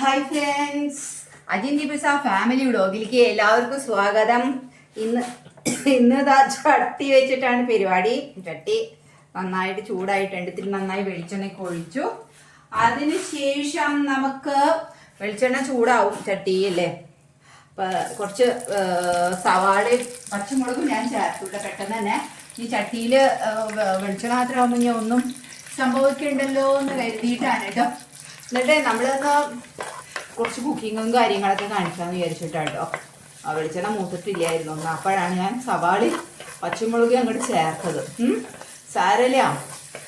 Hi friends, അജിന്തി pizza family വ്ളോഗിലേക്ക് എല്ലാവർക്കും സ്വാഗതം. ഇന്ന് ചട്ടി വെച്ചിട്ടാണ് പരിപാടി. ചട്ടി നന്നായിട്ട് ചൂടായിട്ടുണ്ട്. ഇത്തിരി നന്നായി വെളിച്ചെണ്ണയൊക്കെ ഒഴിച്ചു. അതിനുശേഷം നമുക്ക് വെളിച്ചെണ്ണ ചൂടാവും ചട്ടിയല്ലേ. കുറച്ച് സവാളയും പച്ചമുളകും ഞാൻ ചേർത്തുള്ള പെട്ടെന്ന് തന്നെ ഈ ചട്ടിയിൽ വെളിച്ചെണ്ണ മാത്രമാകുമ്പോൾ ഞാൻ ഒന്നും സംഭവിക്കണ്ടല്ലോ എന്ന് കരുതിയിട്ടാണ് കേട്ടോ. എന്നിട്ട് നമ്മളൊന്ന് കുറച്ച് കുക്കിങ്ങും കാര്യങ്ങളൊക്കെ കാണിക്കാമെന്ന് വിചാരിച്ചിട്ടാട്ടോ. വെളിച്ചെണ്ണ മൂത്തിട്ടില്ലായിരുന്നു ഒന്ന്. അപ്പോഴാണ് ഞാൻ സവാളയും പച്ചമുളകും അങ്ങോട്ട് ചേർത്തത്. സാരല്ല.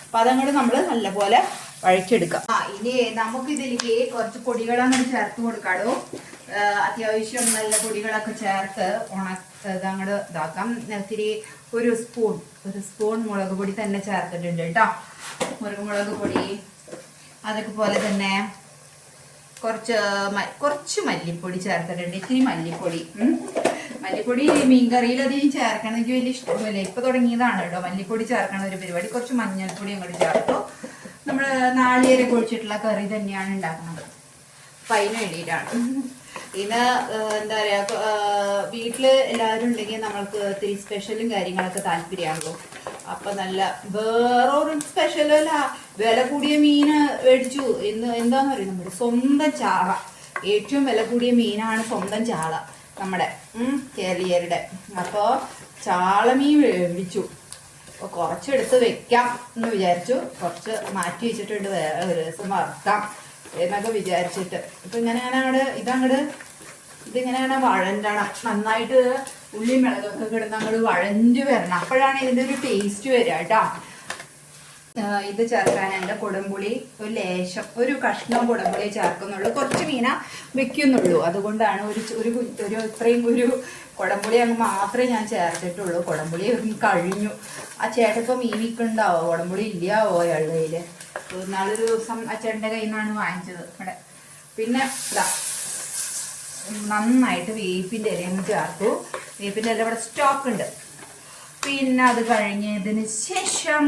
അപ്പം അതങ്ങോട്ട് നമ്മൾ നല്ലപോലെ വഴച്ചെടുക്കാം. ഇനി നമുക്കിതിലേക്ക് കുറച്ച് പൊടികളങ്ങോട്ട് ചേർത്ത് കൊടുക്കാടോ. അത്യാവശ്യം നല്ല പൊടികളൊക്കെ ചേർത്ത് അങ്ങോട്ട് ഇതാക്കാം. ഇത്തിരി ഒരു സ്പൂൺ മുളക് പൊടി തന്നെ ചേർത്തിട്ടുണ്ട് കേട്ടോ. മുളക് പൊടി, അതേപോലെ തന്നെ കുറച്ച് മല്ലിപ്പൊടി ചേർത്തിട്ടുണ്ട്. ഇത്തിരി മല്ലിപ്പൊടി മീൻകറിയിൽ അധികം ചേർക്കണം എനിക്ക് വലിയ ഇഷ്ടമല്ല. ഇപ്പൊ തുടങ്ങിയതാണ് കേട്ടോ മല്ലിപ്പൊടി ചേർക്കണ ഒരു പരിപാടി. കുറച്ച് മഞ്ഞൾപ്പൊടി അങ്ങോട്ട് ചേർത്തു. നമ്മൾ നാളികേരം കുഴിച്ചിട്ടുള്ള കറി തന്നെയാണ് ഉണ്ടാക്കുന്നത്. അപ്പം അതിന് വേണ്ടിയിട്ടാണ്. ഇത് എന്താ പറയുക, വീട്ടിൽ എല്ലാവരും ഉണ്ടെങ്കിൽ നമ്മൾക്ക് ഇത്തിരി സ്പെഷ്യലും കാര്യങ്ങളൊക്കെ താല്പര്യമാകും. അപ്പൊ നല്ല വേറൊരു സ്പെഷ്യലും അല്ല, വില കൂടിയ മീന് മേടിച്ചു. എന്താന്ന് പറയും, നമ്മുടെ സ്വന്തം ചാള. ഏറ്റവും വില കൂടിയ മീനാണ് സ്വന്തം ചാള നമ്മുടെ കേരളീയരുടെ. അപ്പോൾ ചാളമീൻ മേടിച്ചു. അപ്പോൾ കുറച്ചെടുത്ത് വെക്കാം എന്ന് വിചാരിച്ചു. കുറച്ച് മാറ്റി വെച്ചിട്ടുണ്ട്, വേറെ ഒരു ദിവസം വറുക്കാം എന്നൊക്കെ വിചാരിച്ചിട്ട്. ഇപ്പൊ ഇതിങ്ങനെ വഴണ്ടണം നന്നായിട്ട്. ഉള്ളി മിളകൊക്കെ കിടന്ന് അങ്ങോട്ട് വഴഞ്ഞു വരണം. അപ്പോഴാണ് ഇതിന്റെ ഒരു ടേസ്റ്റ് വരിക കേട്ടോ. ഇത് ചേർക്കാൻ എൻ്റെ കുടംപുളി ഒരു കഷ്ണം കുടംപുളി ചേർക്കുന്നുള്ളൂ. കുറച്ച് മീന വെക്കുന്നുള്ളൂ. അതുകൊണ്ടാണ് ഇത്രയും ഒരു കുടംപുളി അങ്ങ് മാത്രമേ ഞാൻ ചേർത്തിട്ടുള്ളൂ. കുടംപുളി കഴിഞ്ഞു. ആ ചേട്ടപ്പം മീൻ വിൽക്കുന്നുണ്ടാവോ? കുടംപുളി ഇല്ലാവോ അയാളുടെ കയ്യിൽ? നാളൊരു ദിവസം ആ ചേട്ടൻ്റെ കയ്യിൽ നിന്നാണ് വാങ്ങിച്ചത് ഇവിടെ. പിന്നെ നന്നായിട്ട് വേപ്പിൻ്റെ ഇലയൊന്ന് ചേർത്തു. വേപ്പിൻ്റെ ഇല ഇവിടെ സ്റ്റോക്ക് ഉണ്ട്. പിന്നെ അത് കഴിഞ്ഞതിന് ശേഷം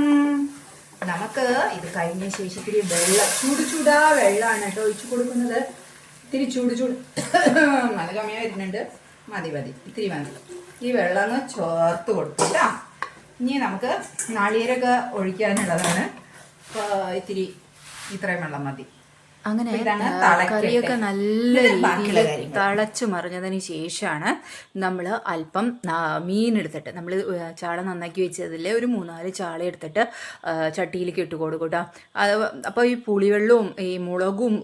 നമുക്ക് ഇത് കഴിഞ്ഞ ശേഷം ഇത്തിരി വെള്ളം, ചൂടാ വെള്ളമാണ് കേട്ടോ ഒഴിച്ചു കൊടുക്കുന്നത്. ഇത്തിരി ചൂട് നല്ല സമയം വരുന്നുണ്ട്. മതി ഇത്തിരി മതി. ഈ വെള്ളം ഒന്ന് ചേർത്ത് കൊടുക്കും കേട്ടോ. ഇനി നമുക്ക് നാളികേരമൊക്കെ ഒഴിക്കാനുള്ളതാണ്. അപ്പോൾ ഇത്രയും വെള്ളം മതി. അങ്ങനെ കറിയൊക്കെ നല്ല രീതിയിൽ തിളച്ചു മറിഞ്ഞതിന് ശേഷമാണ് നമ്മൾ അല്പം മീനെടുത്തിട്ട്, നമ്മൾ ചാള നന്നാക്കി വെച്ചതിൽ ഒരു 3-4 ചാള എടുത്തിട്ട് ചട്ടിയിലേക്ക് ഇട്ട് കൊടുക്കും കേട്ടോ. അപ്പോൾ ഈ പുളിവെള്ളവും ഈ മുളകും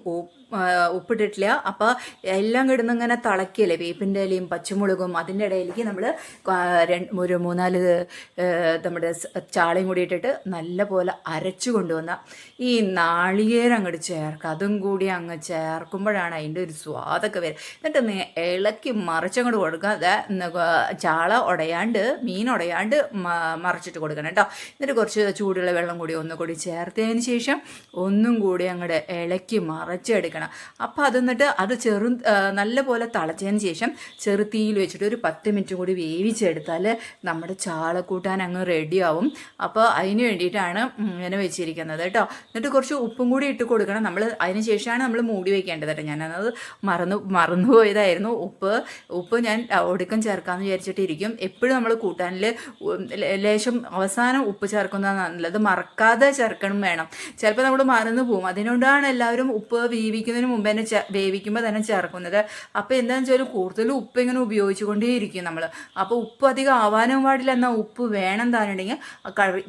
ഉപ്പിട്ടിട്ടില്ല. അപ്പോൾ എല്ലാം കിടന്ന് ഇങ്ങനെ തിളക്കിയല്ലേ വേപ്പിൻ്റെ ഇലയും പച്ചമുളകും. അതിൻ്റെ ഇടയിലേക്ക് നമ്മൾ ഒരു 3-4 നമ്മുടെ ചാളയും കൂടി ഇട്ടിട്ട് നല്ല പോലെ അരച്ചു കൊണ്ടുവന്ന ഈ നാളികേരം അങ്ങോട്ട് ചേർക്കുക. അതും കൂടി അങ്ങ് ചേർക്കുമ്പോഴാണ് അതിൻ്റെ ഒരു സ്വാദൊക്കെ വരും. എന്നിട്ട് ഇളക്കി മറിച്ചങ്ങോട്ട് കൊടുക്കുക. ചാള ഉടയാണ്ട്, മീൻ ഉടയാണ്ട് മറിച്ചിട്ട് കൊടുക്കണം കേട്ടോ. എന്നിട്ട് കുറച്ച് ചൂടുള്ള വെള്ളം കൂടി ഒന്നുകൂടി ചേർത്തതിന് ശേഷം ഒന്നും കൂടി അങ്ങോട്ട് ഇളക്കി മറിച്ചെടുക്കണം. അപ്പോൾ എന്നിട്ട് അത് നല്ല പോലെ തിളച്ചതിന് ശേഷം ചെറുതീയിൽ വെച്ചിട്ട് ഒരു 10 മിനിറ്റ് കൂടി വേവിച്ചെടുത്താൽ നമ്മുടെ ചാളക്കൂട്ടാൻ അങ്ങ് റെഡിയാവും. അപ്പോൾ അതിന് വേണ്ടിയിട്ടാണ് ഇങ്ങനെ വെച്ചിരിക്കുന്നത് കേട്ടോ. എന്നിട്ട് കുറച്ച് ഉപ്പും കൂടി ഇട്ട് കൊടുക്കണം. അതിന് ശേഷമാണ് നമ്മൾ മൂടി വയ്ക്കേണ്ടത് കേട്ടോ. ഞാനത് മറന്നുപോയതായിരുന്നു. ഉപ്പ് ഞാൻ ഒടുക്കം ചേർക്കാമെന്ന് വിചാരിച്ചിട്ടിരിക്കും. എപ്പോഴും നമ്മൾ കൂട്ടാനിൽ ലേശം അവസാനം ഉപ്പ് ചേർക്കുന്നതാണ് നല്ലത്. മറക്കാതെ ചേർക്കണം വേണം. ചിലപ്പോൾ നമ്മൾ മറന്നു പോകും. അതിനോടാണ് എല്ലാവരും ഉപ്പ് വേവിക്കുന്നതിന് മുമ്പ് തന്നെ വേവിക്കുമ്പോൾ തന്നെ ചേർക്കുന്നത്. അപ്പോൾ എന്താണെന്ന് വെച്ചാൽ കൂടുതലും ഉപ്പ് ഇങ്ങനെ ഉപയോഗിച്ചുകൊണ്ടേയിരിക്കും നമ്മൾ. അപ്പോൾ ഉപ്പ് അധികം ആവാനും പാടില്ല. എന്നാൽ ഉപ്പ് വേണം താനുണ്ടെങ്കിൽ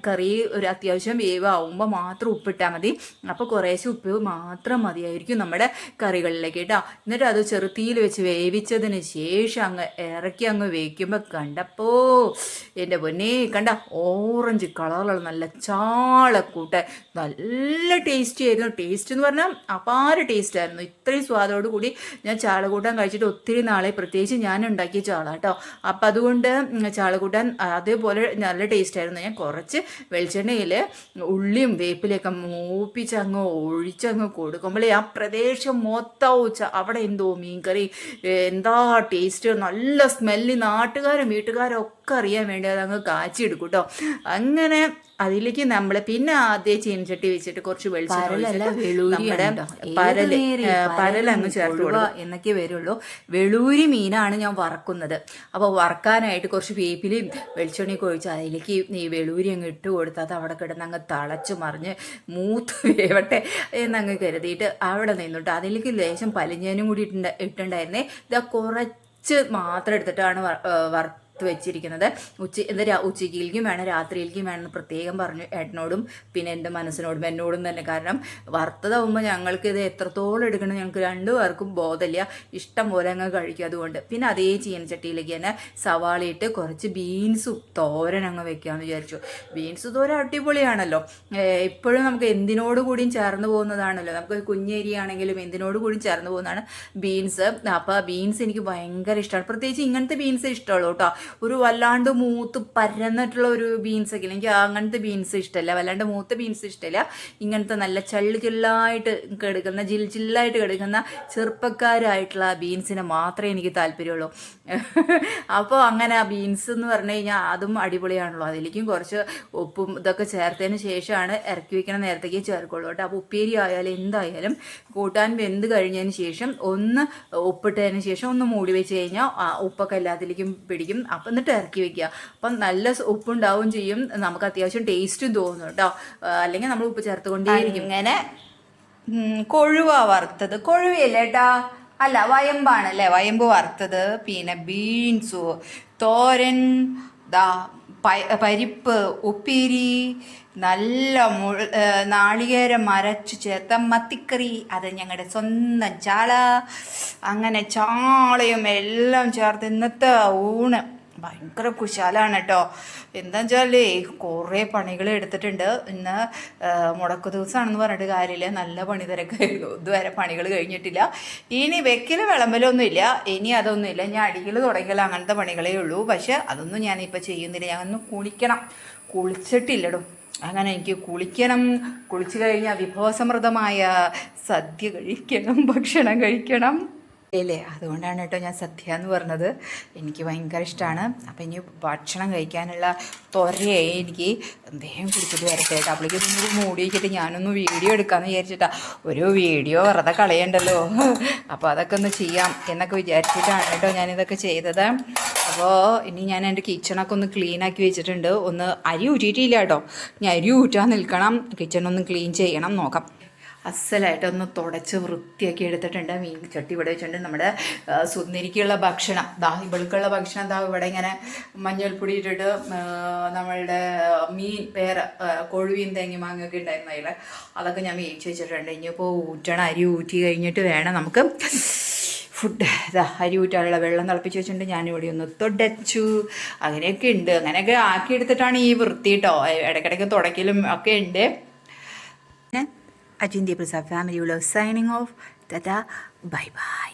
കറി ഒരു അത്യാവശ്യം വേവാകുമ്പോൾ മാത്രം ഉപ്പിട്ടാൽ മതി. അപ്പോൾ കുറേശ്ശെ ഉപ്പ് മാത്രം മതിയായിരിക്കും നമ്മുടെ കറികളിലേക്ക് കേട്ടോ. എന്നിട്ട് അത് ചെറുതീയിൽ വെച്ച് വേവിച്ചതിന് ശേഷം ഇറക്കി വേവിക്കുമ്പോൾ കണ്ടപ്പോൾ എൻ്റെ പൊന്നേ ഓറഞ്ച് കളറുള്ള നല്ല ചാളക്കൂട്ട് നല്ല ടേസ്റ്റി ആയിരുന്നു. ടേസ്റ്റ് എന്ന് പറഞ്ഞാൽ അപാര ടേസ്റ്റ് ആയിരുന്നു. ഇത്രയും സ്വാദോട് കൂടി ഞാൻ ചാളകൂട്ടാൻ കഴിച്ചിട്ട് ഒത്തിരി നാളെ, പ്രത്യേകിച്ച് ഞാൻ ഉണ്ടാക്കിയ ചാള കേട്ടോ. അപ്പം അതുകൊണ്ട് ചാളകൂട്ടാൻ അതേപോലെ നല്ല ടേസ്റ്റ് ആയിരുന്നു. ഞാൻ കുറച്ച് വെളിച്ചെണ്ണയിൽ ഉള്ളിയും വേപ്പിലൊക്കെ മൂപ്പിച്ചങ്ങ് ഒഴിച്ചങ്ങ് കൊടുക്കുമ്പോഴേ ആ പ്രദേശം മൊത്തം അവിടെ എന്തോ മീൻകറി എന്താ ടേസ്റ്റ്, നല്ല സ്മെല്ല്. നാട്ടുകാരും വീട്ടുകാരും ഒക്കെ അറിയാൻ വേണ്ടി അതങ്ങ് കാച്ചിയെടുക്കും കേട്ടോ. അങ്ങനെ അതിലേക്ക് നമ്മൾ പിന്നെ ആദ്യം ചീനച്ചട്ടി വെച്ചിട്ട് കുറച്ച് വെളിച്ചെണ്ണ, നമ്മുടെ പരല് പരലങ്ങ് ചേർത്ത് കൊടുക്കുക എന്നൊക്കെ വരുള്ളൂ. വെളൂരി മീനാണ് ഞാൻ വറക്കുന്നത്. അപ്പോൾ വറക്കാനായിട്ട് കുറച്ച് വേപ്പിലയും വെളിച്ചെണ്ണയൊക്കെ ഒഴിച്ച് അതിലേക്ക് ഈ വെളൂരി അങ്ങ് ഇട്ട് കൊടുത്താൽ അത് അവിടെ കിടന്ന് അങ്ങ് തിളച്ച് മറിഞ്ഞ് മൂത്ത് വേവട്ടെ എന്നങ്ങ് കരുതിയിട്ട് അവിടെ നിന്നിട്ട് അതിലേക്ക് ലേശം പലിഞ്ഞേനും കൂടി ഇട്ടുണ്ടായിരുന്നേ. ഇതാ കുറച്ച് മാത്രം എടുത്തിട്ടാണ് വെച്ചിരിക്കുന്നത്. ഉച്ചയ്ക്കിലേക്കും വേണം രാത്രിയിലേക്കും വേണം പ്രത്യേകം പറഞ്ഞു ഏട്ടനോടും പിന്നെ എൻ്റെ മനസ്സിനോടും എന്നോടും തന്നെ. കാരണം വറുത്തതാവുമ്പോൾ ഞങ്ങൾക്ക് ഇത് എത്രത്തോളം എടുക്കണം ഞങ്ങൾക്ക് രണ്ടുപേർക്കും ബോധമില്ല, ഇഷ്ടം പോലെ അങ്ങ് കഴിക്കും. അതുകൊണ്ട് പിന്നെ അതേ ചീനച്ചട്ടിയിലേക്ക് തന്നെ സവാളയിട്ട് കുറച്ച് ബീൻസും തോരൻ അങ്ങ് വെക്കാമെന്ന് വിചാരിച്ചു. ബീൻസ് തോരൻ അടിപൊളിയാണല്ലോ, ഇപ്പോഴും നമുക്ക് എന്തിനോട് കൂടിയും ചേർന്ന് പോകുന്നതാണല്ലോ. നമുക്ക് കുഞ്ഞേരിയാണെങ്കിലും എന്തിനോട് കൂടിയും ചേർന്ന് പോകുന്നതാണ് ബീൻസ്. അപ്പോൾ ബീൻസ് എനിക്ക് ഭയങ്കര ഇഷ്ടമാണ്. പ്രത്യേകിച്ച് ഇങ്ങനത്തെ ബീൻസ് ഇഷ്ടമുള്ളൂ കേട്ടോ. ഒരു വല്ലാണ്ട് മൂത്ത് പരന്നിട്ടുള്ള ഒരു ബീൻസ് ഒക്കെ എനിക്ക് അങ്ങനത്തെ ബീൻസ് ഇഷ്ടമല്ല, വല്ലാണ്ട് മൂത്ത ബീൻസ് ഇഷ്ടമല്ല. ഇങ്ങനത്തെ നല്ല ചില്ലായിട്ട് കിടക്കുന്ന ജില്ലായിട്ട് കിടക്കുന്ന ചെറുപ്പക്കാരായിട്ടുള്ള ബീൻസിന് മാത്രമേ എനിക്ക് താല്പര്യമുള്ളൂ. അപ്പോൾ അങ്ങനെ ആ ബീൻസ് എന്ന് പറഞ്ഞു കഴിഞ്ഞാൽ അതും അടിപൊളിയാണല്ലോ. അതിലേക്കും കുറച്ച് ഉപ്പും ഇതൊക്കെ ചേർത്തതിന് ശേഷമാണ് ഇറക്കി വെക്കണ നേരത്തേക്ക് ചേർക്കുള്ളൂ കേട്ടോ. അപ്പോൾ ഉപ്പേരി ആയാലും എന്തായാലും കൂട്ടാൻ വെന്ത് കഴിഞ്ഞതിന് ശേഷം ഒന്ന് ഉപ്പിട്ടതിന് ശേഷം ഒന്ന് മൂടി വെച്ച് കഴിഞ്ഞാൽ ഉപ്പൊക്കെ എല്ലാത്തിലേക്കും പിടിക്കും. അപ്പം എന്നിട്ട് ഇറക്കി വെക്കുക. അപ്പം നല്ല ഉപ്പുണ്ടാവും ചെയ്യും, നമുക്ക് അത്യാവശ്യം ടേസ്റ്റും തോന്നും കേട്ടോ. അല്ലെങ്കിൽ നമ്മൾ ഉപ്പ് ചേർത്തുകൊണ്ടേയിരിക്കും. ഇങ്ങനെ കൊഴുവ വറുത്തത്, കൊഴുവയല്ലേ ഏട്ടാ, അല്ല വയമ്പാണല്ലേ, വയമ്പ് വറുത്തത്, പിന്നെ ബീൻസു തോരൻ, പരിപ്പ് ഉപ്പേരി, നല്ല നാളികേരം അരച്ച് ചേർത്ത മത്തിക്കറി, അത് ഞങ്ങളുടെ സ്വന്തം ചാള. അങ്ങനെ ചാളയും എല്ലാം ചേർത്ത് ഇന്നത്തെ ഊണ് ഭയങ്കര കുശാലാണ് കേട്ടോ. എന്താ വെച്ചാൽ കുറേ പണികൾ എടുത്തിട്ടുണ്ട്. ഇന്ന് മുടക്കു ദിവസമാണെന്ന് പറഞ്ഞിട്ട് കാര്യമില്ല, നല്ല പണി തിരക്കായിരുന്നു. ഇതുവരെ പണികൾ കഴിഞ്ഞിട്ടില്ല. ഇനി വെക്കൽ വിളമ്പലൊന്നുമില്ല, ഇനി അതൊന്നുമില്ല. ഞാൻ അടിക്കൽ തുടങ്ങിയാൽ അങ്ങനത്തെ പണികളേ ഉള്ളൂ. പക്ഷെ അതൊന്നും ഞാനിപ്പോൾ ചെയ്യുന്നില്ല. ഞാനൊന്ന് കുളിച്ചിട്ടില്ലടോ. അങ്ങനെ എനിക്ക് കുളിക്കണം. കുളിച്ചു കഴിഞ്ഞാൽ വിഭവസമൃദ്ധമായ സദ്യ കഴിക്കണം, ഭക്ഷണം കഴിക്കണം അല്ലേ. അതുകൊണ്ടാണ് കേട്ടോ ഞാൻ സദ്യ എന്ന് പറഞ്ഞത്. എനിക്ക് ഭയങ്കര ഇഷ്ടമാണ്. അപ്പം ഇനി ഭക്ഷണം കഴിക്കാനുള്ള ത്വരയായി എനിക്ക് വേഗം കുടിച്ചിട്ട് വരട്ടെ കേട്ടോ. അപ്പോഴേക്ക് ഇതൊന്നൊരു മൂടി വയ്ക്കിട്ട് ഞാനൊന്ന് വീഡിയോ എടുക്കാമെന്ന് വിചാരിച്ചിട്ടാ. ഒരു വീഡിയോ വെറുതെ കളയണ്ടല്ലോ, അപ്പോൾ അതൊക്കെ ഒന്ന് ചെയ്യാം എന്നൊക്കെ വിചാരിച്ചിട്ടാണ് കേട്ടോ ഞാനിതൊക്കെ ചെയ്തത്. അപ്പോൾ ഇനി ഞാൻ എൻ്റെ കിച്ചണൊക്കെ ഒന്ന് ക്ലീൻ ആക്കി വെച്ചിട്ടുണ്ട്. ഒന്ന് അരി ഊറ്റിയിട്ടില്ല കേട്ടോ, ഇനി അരി ഊറ്റാൻ നിൽക്കണം. കിച്ചണൊന്ന് ക്ലീൻ ചെയ്യണം, നോക്കാം. അസലായിട്ടൊന്ന് തുടച്ച് വൃത്തിയാക്കി എടുത്തിട്ടുണ്ട്. മീൻ ചട്ടി ഇവിടെ വെച്ചിട്ടുണ്ട്. നമ്മുടെ സുന്ദരിക്കുള്ള ഭക്ഷണം, ഇവൾക്കുള്ള ഭക്ഷണം ഇവിടെ ഇങ്ങനെ മഞ്ഞൾപ്പൊടി ഇട്ടിട്ട് നമ്മളുടെ മീൻ കൊഴുവീൻ തേങ്ങ മാങ്ങയൊക്കെ ഉണ്ടായിരുന്നു അതിൽ, അതൊക്കെ ഞാൻ വേവിച്ച് വെച്ചിട്ടുണ്ട്. ഇനിയിപ്പോൾ ഊറ്റണം. അരി ഊറ്റി കഴിഞ്ഞിട്ട് വേണം നമുക്ക് ഫുഡ്. അരി ഊറ്റാനുള്ള വെള്ളം തിളപ്പിച്ച് വെച്ചിട്ടുണ്ട്. ഞാനിവിടെ ഒന്ന് തുടച്ചു. അങ്ങനെയൊക്കെ ഉണ്ട്. അങ്ങനെയൊക്കെ ആക്കിയെടുത്തിട്ടാണ് ഈ വൃത്തി കേട്ടോ. ഇടയ്ക്കിടയ്ക്ക് തുടക്കലും ഒക്കെ ഉണ്ട്. Ajindia Prasad family will signing off. Tata, bye bye.